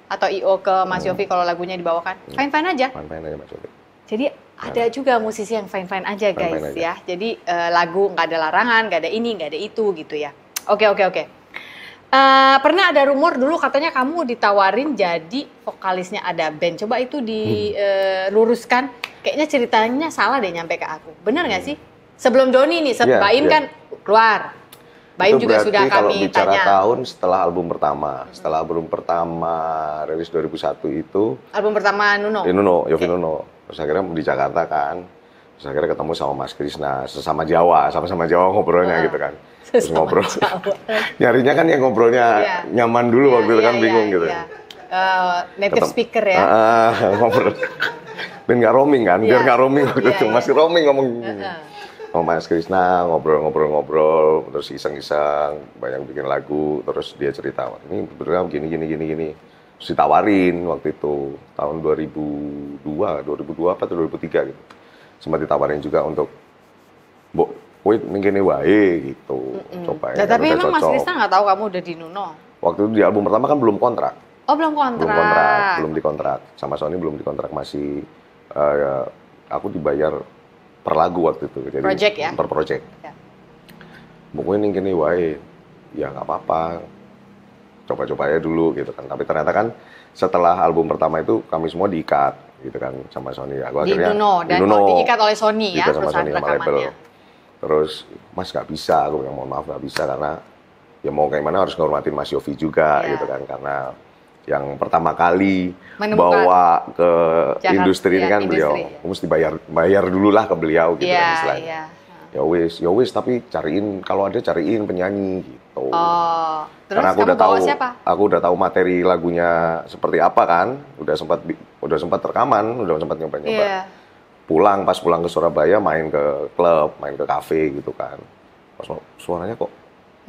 atau IO ke Mas Yovie kalau lagunya dibawakan, fine aja. Fine aja Mas Yovie. Jadi ada juga musisi yang fine aja guys ya. Jadi lagu nggak ada larangan, nggak ada ini, nggak ada itu gitu ya. Oke. Pernah ada rumor dulu katanya kamu ditawarin jadi vokalisnya ada band. Coba itu diluruskan. Kayaknya ceritanya salah deh nyampe ke aku. Benar nggak sih? Sebelum Doni nih, Baim kan keluar. Baim juga sudah kami tanya. Kalau bicara tahun setelah album pertama. Setelah album pertama rilis 2001 itu. Album pertama Nuno? Yovie Nuno. Terus akhirnya di Jakarta kan. Terus akhirnya ketemu sama Mas Krisna. Sama-sama Jawa ngobrolnya gitu kan. Terus ngobrol. Nyarinya kan yang ngobrolnya nyaman dulu waktu itu kan bingung gitu. Native speaker ya. Ngobrol. Dan nggak roaming kan, biar nggak roaming waktu itu. Masih roaming ngomong. Sama Mas Krisna ngobrol, terus iseng-iseng, banyak bikin lagu, terus dia cerita, ini beneran gini. Terus ditawarin waktu itu, tahun 2002 apa 2003 gitu. Sempat ditawarin juga untuk, woi mungkin wae gitu, coba ya. Tapi emang Mas Krisna nggak tahu kamu udah di Nuno? Waktu itu di album pertama kan belum kontrak. Oh belum kontrak? Belum dikontrak, sama Sony belum dikontrak, masih aku dibayar per lagu waktu itu, jadi project ya? Per project. Ya. Pokoknya gini wae, ya nggak apa-apa, coba-coba aja dulu gitu kan. Tapi ternyata kan setelah album pertama itu kami semua diikat gitu kan sama Sony. Aku di akhirnya Nuno, dan diikat oleh Sony ya perusahaan rekamannya. Terus Mas nggak bisa, aku bilang mohon maaf nggak bisa karena ya mau kayak mana harus ngormatin Mas Yovie juga gitu kan, karena yang pertama kali bawa ke industri ini kan beliau mesti bayar dulu lah ke beliau gitu kan istilahnya. Ya wis tapi cariin penyanyi gitu. Terus karena aku udah tahu materi lagunya seperti apa kan, udah sempat rekaman, udah sempat nyoba. Pulang ke Surabaya main ke klub, main ke kafe gitu kan. Pas suaranya kok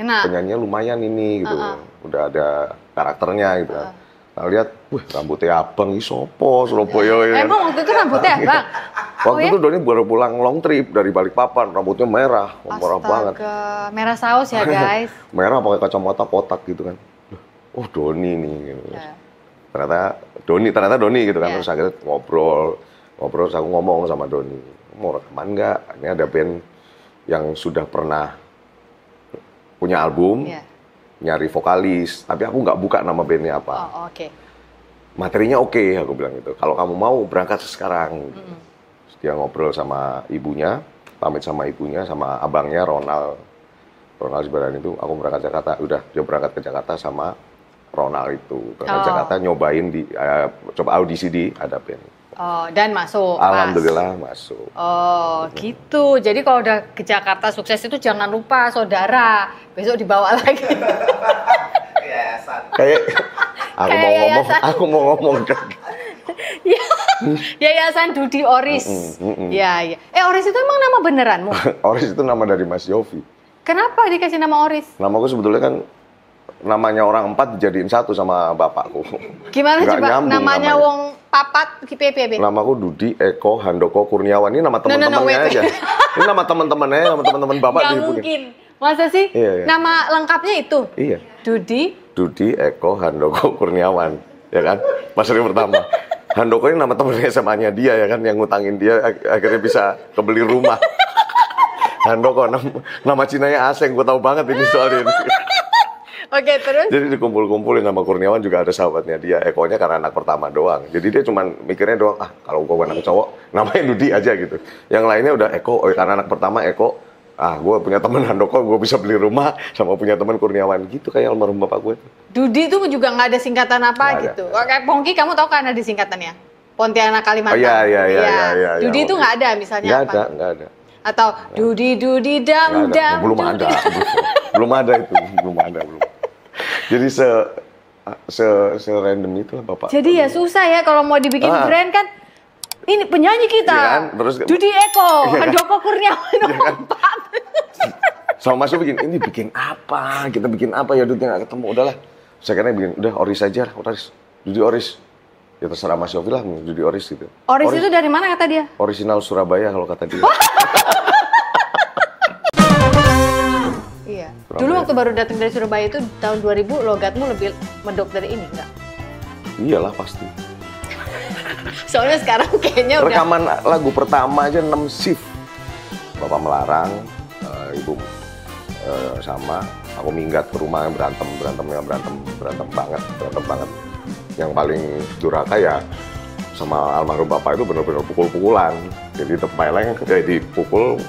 penyanyinya lumayan ini gitu. Udah ada karakternya gitu kan. Nah, lihat, rambutnya abang, sopo Surabaya ya. Emang waktu itu rambutnya abang? Waktu itu Doni baru pulang long trip dari Balikpapan, rambutnya merah banget. Merah saus ya guys. Merah pakai kacamata kotak gitu kan. Oh Doni nih. Gitu. Ternyata Doni gitu kan. Terus akhirnya ngobrol, terus aku ngomong sama Doni, mau rekaman nggak? Ini ada band yang sudah pernah punya album. Nyari vokalis, tapi aku nggak buka nama bandnya apa. Materinya oke, aku bilang gitu. Kalau kamu mau berangkat sekarang. Dia ngobrol sama ibunya, pamit sama ibunya, sama abangnya Ronald Sibaran itu. Aku berangkat Jakarta, dia berangkat ke Jakarta sama Ronald itu. Berangkat Jakarta nyobain coba audisi di ada band. Dan masuk. Alhamdulillah masuk. Gitu. Jadi kalau udah ke Jakarta sukses itu jangan lupa saudara. Besok dibawa lagi. Kayak aku mau ngomong Yayasan Dudi Oris. Iya. Oris itu emang nama beneranmu? Oris itu nama dari Mas Yovie. Kenapa dikasih nama Oris? Namaku sebetulnya kan namanya orang 4 dijadiin 1 sama bapakku. Gimana coba namanya wong papat piye? Namaku Dudi Eko Handoko Kurniawan. Ini nama teman-temannya aja. Ini nama teman-temannya, nama teman-teman bapak. Gak mungkin. Masa sih? Iya. Nama lengkapnya itu? Iya. Dudi Eko Handoko Kurniawan. Ya kan? Pas hari pertama. Handoko ini nama teman SMA-nya dia ya kan, yang ngutangin dia akhirnya bisa kebeli rumah. Handoko nama Cinanya Aseng, gue tahu banget ini soal ini. Oke, terus? Jadi dikumpul-kumpulin sama Kurniawan juga ada sahabatnya dia. Ekonya karena anak pertama doang. Jadi dia cuma mikirnya doang, kalau gue anak cowok, namanya Dudi aja gitu. Yang lainnya udah Eko, karena anak pertama Eko. Gue punya teman Handoko, gue bisa beli rumah, sama punya teman Kurniawan gitu kayak almarhum bapak gue. Dudi itu juga nggak ada singkatan apa Nggak gitu. Kayak Pongki, kamu tahu kan ada singkatannya? Pontianak Kalimantan. Iya. Dudi itu nggak ada misalnya apa? Nggak ada. Atau Dudi dam dam. Belum ada. Belum ada itu, belum ada. Jadi se random itu lah bapak. Jadi ya susah ya kalau mau dibikin brand kan. Ini penyanyi kita, iya kan? Terus, Dudi Eko, iya kan? Handoko Kurniawan, iya kan? Sama Mas Yo ini bikin apa? Kita bikin apa ya Dudi nggak ketemu, udahlah. Saya kira bikin, udah Oris aja, Oris. Dudi Oris. Ya terserah Mas Yofi lah, Dudi Oris gitu. Oris itu dari mana kata dia? Original Surabaya kalau kata dia. Iya. Dulu waktu baru datang dari Surabaya itu tahun 2000 logatmu lebih medok dari ini enggak? Iyalah pasti. Soalnya sekarang kayaknya udah rekaman lagu pertama aja 6 shift. Bapak melarang, ibu sama aku minggat ke rumah berantem banget. Yang paling durhaka ya sama almarhum bapak itu benar-benar pukul-pukulan. Jadi tempeleng dipukul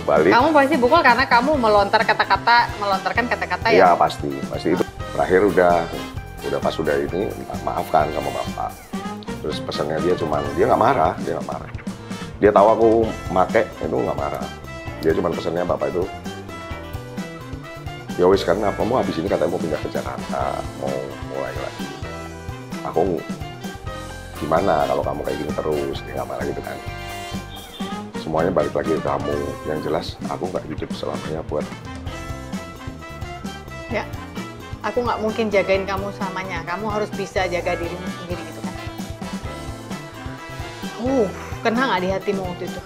balik. Kamu pasti pukul karena kamu melontarkan kata-kata ya? Iya pasti itu. Terakhir udah pas udah ini maafkan sama bapak. Terus pesannya dia nggak marah. Dia tahu aku make itu nggak marah. Dia cuma pesannya bapak itu, ya wis karena apa mau habis ini katanya mau pindah ke Jakarta, mau mulai lagi. Aku gimana kalau kamu kayak gini terus, dia nggak marah gitu kan. Semuanya balik lagi ke kamu. Yang jelas aku nggak hidup selamanya buat. Ya, aku nggak mungkin jagain kamu selamanya. Kamu harus bisa jaga dirimu sendiri gitu kan. Kena nggak di hatimu waktu itu?